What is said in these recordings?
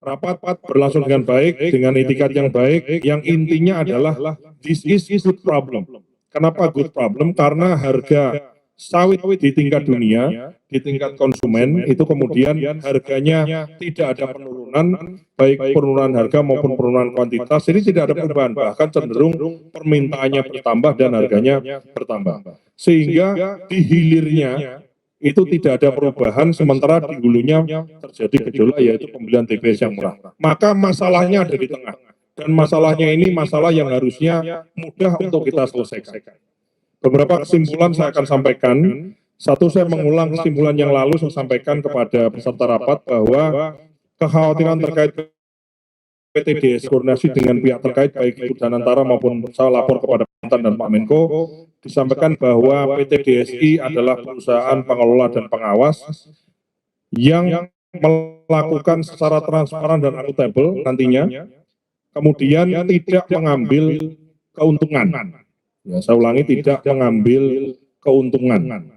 Rapat berlangsung dengan baik, dengan etikat yang baik, yang intinya adalah this is good problem. Kenapa good problem? Karena harga sawit di tingkat dunia, di tingkat konsumen, itu kemudian harganya tidak ada penurunan, baik penurunan harga maupun penurunan kuantitas, ini tidak ada perubahan, bahkan cenderung permintaannya bertambah dan harganya bertambah. Sehingga di hilirnya, itu tidak ada perubahan, sementara di hulunya terjadi gejolak, yaitu pembelian TBS yang murah. Maka masalahnya ada di tengah, dan masalahnya ini masalah yang harusnya mudah untuk kita selesaikan. Beberapa kesimpulan saya akan sampaikan. Satu, saya mengulang kesimpulan yang lalu saya sampaikan kepada peserta rapat bahwa kekhawatiran terkait PTDS koordinasi dengan pihak terkait baik itu Danantara maupun saya lapor kepada Mantan dan Pak Menko, disampaikan bahwa PT DSI adalah perusahaan pengelola dan pengawas yang melakukan secara transparan dan akuntabel nantinya, kemudian tidak mengambil keuntungan. Ya, saya ulangi, tidak mengambil keuntungan.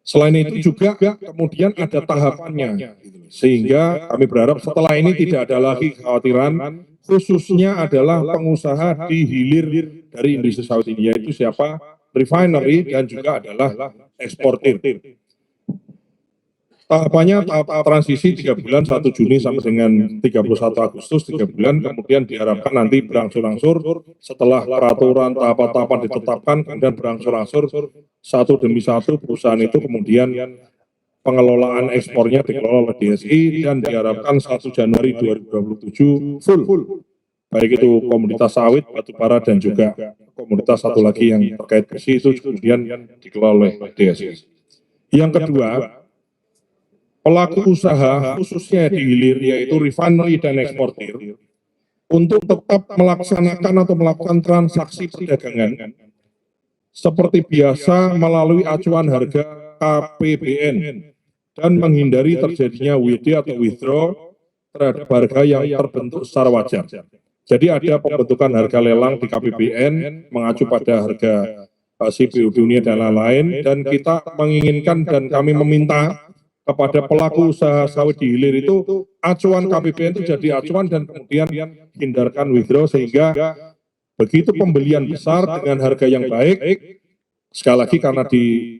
Selain itu juga kemudian ada tahapannya, sehingga kami berharap setelah ini tidak ada lagi kekhawatiran, khususnya adalah pengusaha di hilir dari industri sawit ini, yaitu siapa? Refinery dan juga adalah eksportir. Tahapannya tahap transisi 3 bulan, 1 Juni sampai dengan 31 Agustus, 3 bulan, kemudian diharapkan nanti berangsur-angsur setelah peraturan tahapan-tahapan ditetapkan, kemudian berangsur-angsur satu demi satu perusahaan itu kemudian pengelolaan ekspornya dikelola oleh DSI dan diharapkan 1 Januari 2027 full. Baik itu komoditas sawit, batubara, dan juga komoditas satu lagi yang terkait besi itu kemudian dikelola oleh DSI. Yang kedua, pelaku usaha khususnya di hilir yaitu refinery dan eksportir untuk tetap melaksanakan atau melakukan transaksi perdagangan seperti biasa melalui acuan harga KPBN dan menghindari terjadinya WD atau withdraw terhadap harga yang terbentuk secara wajar. Jadi ada pembentukan harga lelang di KPBN mengacu pada harga CPO dunia dan lain-lain, dan kita menginginkan dan kami meminta kepada pelaku usaha sawit di hilir itu acuan KPBN itu jadi acuan dan kemudian hindarkan withdraw, sehingga begitu pembelian besar dengan harga yang baik, sekali lagi karena di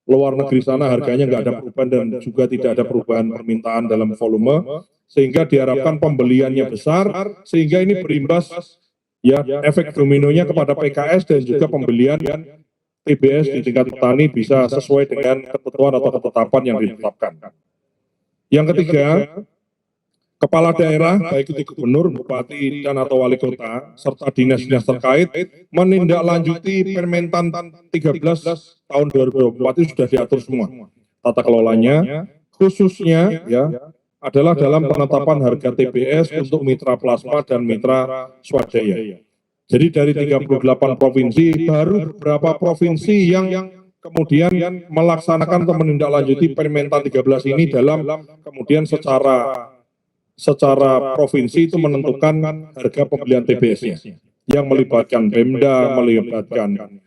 luar negeri sana harganya nggak ada perubahan dan juga tidak ada perubahan permintaan dalam volume, sehingga diharapkan pembeliannya besar, sehingga ini berimbas ya efek dominonya kepada PKS dan juga pembelian TBS di tingkat petani bisa sesuai dengan ketentuan atau ketetapan yang ditetapkan. Yang ketiga, kepala daerah, baik itu gubernur, bupati, dan atau wali kota, serta dinas-dinas terkait, menindaklanjuti Permentan 13 tahun 2024 itu sudah diatur semua. Tata kelolanya, khususnya ya adalah dalam penetapan harga TBS untuk mitra plasma dan mitra swadaya. Jadi dari 38 provinsi, baru beberapa provinsi yang kemudian melaksanakan atau menindaklanjuti Permentan 13 ini dalam kemudian secara provinsi itu menentukan harga pembelian TBS-nya, yang melibatkan Pemda, melibatkan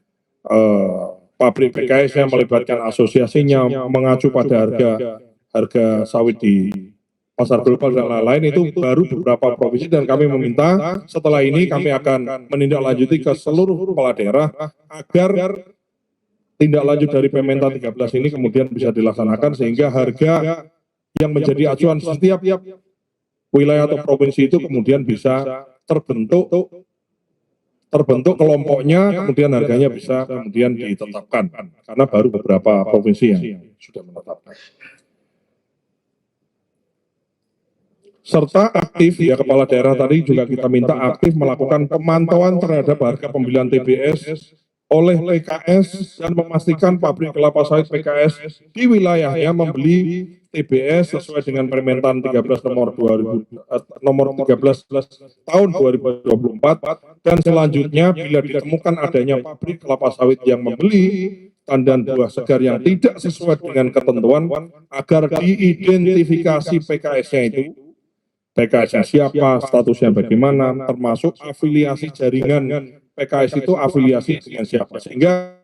pabrik PKS-nya, melibatkan asosiasinya, mengacu pada harga sawit di pasar global dan lain-lain. Itu baru beberapa provinsi, dan kami meminta setelah ini kami akan menindaklanjuti ke seluruh kepala daerah agar tindak lanjut dari Permentan 13 ini kemudian bisa dilaksanakan, sehingga harga yang menjadi acuan setiap wilayah atau provinsi itu kemudian bisa terbentuk kelompoknya, kemudian harganya bisa kemudian ditetapkan, karena baru beberapa provinsi yang sudah menetapkan. Serta aktif, ya kepala daerah tadi juga kita minta aktif melakukan pemantauan terhadap harga pembelian TBS oleh PKS dan memastikan pabrik kelapa sawit PKS di wilayahnya membeli TBS sesuai dengan Permentan 13 nomor 13 tahun 2024, dan selanjutnya bila ditemukan adanya pabrik kelapa sawit yang membeli tandan buah segar yang tidak sesuai dengan ketentuan, agar diidentifikasi PKS-nya itu, PKS-nya siapa, statusnya bagaimana, termasuk afiliasi jaringan PKS itu afiliasi dengan siapa, sehingga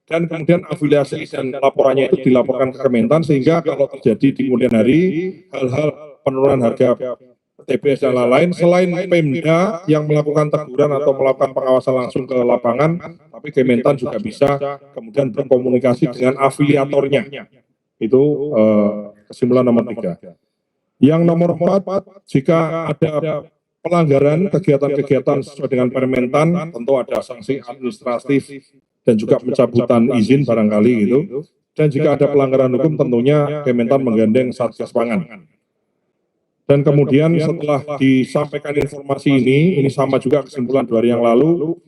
dan kemudian afiliasi dan laporannya itu dilaporkan ke Kementan, sehingga kalau terjadi di kemudian hari hal-hal penurunan harga TBS dan lain-lain, selain Pemda yang melakukan teguran atau melakukan pengawasan langsung ke lapangan, tapi Kementan juga bisa kemudian berkomunikasi dengan afiliatornya. Itu kesimpulan nomor 3. Yang nomor 4, jika ada pelanggaran kegiatan-kegiatan sesuai dengan Permentan, tentu ada sanksi administratif dan juga pencabutan izin barangkali gitu. Dan jika ada pelanggaran hukum, tentunya Kementan menggandeng Satgas Pangan. Dan kemudian setelah disampaikan informasi ini sama juga kesimpulan 2 hari yang lalu,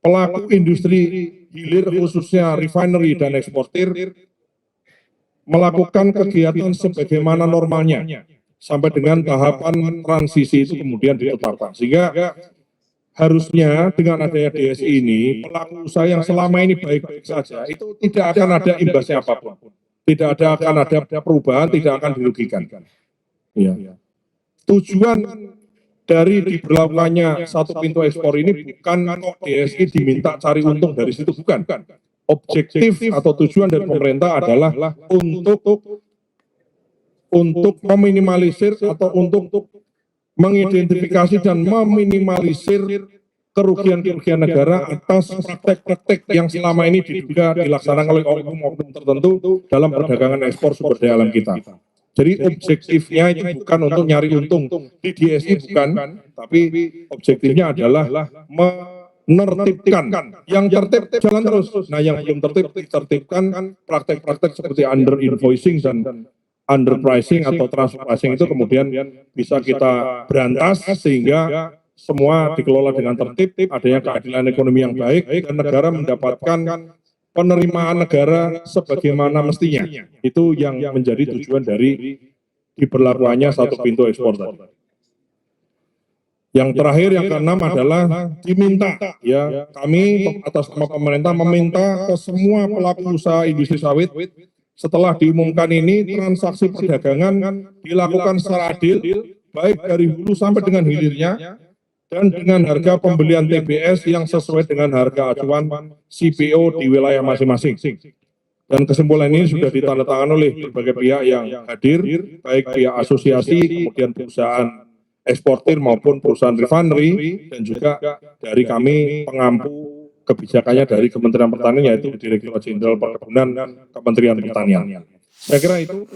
pelaku industri hilir khususnya refinery dan eksportir melakukan kegiatan sebagaimana normalnya sampai dengan tahapan transisi itu kemudian ditetapkan. Sehingga harusnya dengan adanya DSI ini, pelaku usaha yang selama ini baik-baik saja, itu tidak akan ada imbasnya apapun. Tidak akan ada perubahan, tidak akan dirugikan. Ya. Tujuan dari diberlakukannya satu pintu ekspor ini bukan kok DSI diminta cari untung dari situ, bukan. Objektif atau tujuan dari pemerintah adalah untuk meminimalisir atau untuk mengidentifikasi dan meminimalisir kerugian-kerugian negara atas praktek-praktek yang selama ini diduga dilaksanakan oleh oknum-oknum tertentu dalam perdagangan ekspor sumber daya alam kita. Jadi objektifnya itu bukan untuk nyari untung di DSI, bukan, tapi objektifnya adalah menertibkan. Yang tertib jalan terus. Nah, yang belum tertib ditertibkan, praktek-praktek seperti under invoicing dan underpricing atau transfer pricing itu kemudian bisa kita berantas sehingga semua dikelola dengan tertib, adanya keadilan ekonomi yang baik, dan negara mendapatkan penerimaan negara sebagaimana mestinya. Itu yang menjadi tujuan dari diberlakukannya satu pintu ekspor tadi. Yang terakhir, yang keenam adalah diminta, ya, kami atas nama pemerintah meminta ke semua pelaku usaha industri sawit setelah diumumkan ini transaksi perdagangan dilakukan secara adil, baik dari hulu sampai dengan hilirnya, dan dengan harga pembelian TBS yang sesuai dengan harga acuan CPO di wilayah masing-masing. Dan kesimpulan ini sudah ditandatangani oleh berbagai pihak yang hadir, baik pihak asosiasi, kemudian perusahaan eksportir maupun perusahaan refinery, dan juga dari kami pengampu kebijakannya dari Kementerian Pertanian, yaitu Direktorat Jenderal Perkebunan Kementerian Pertanian. Saya kira itu.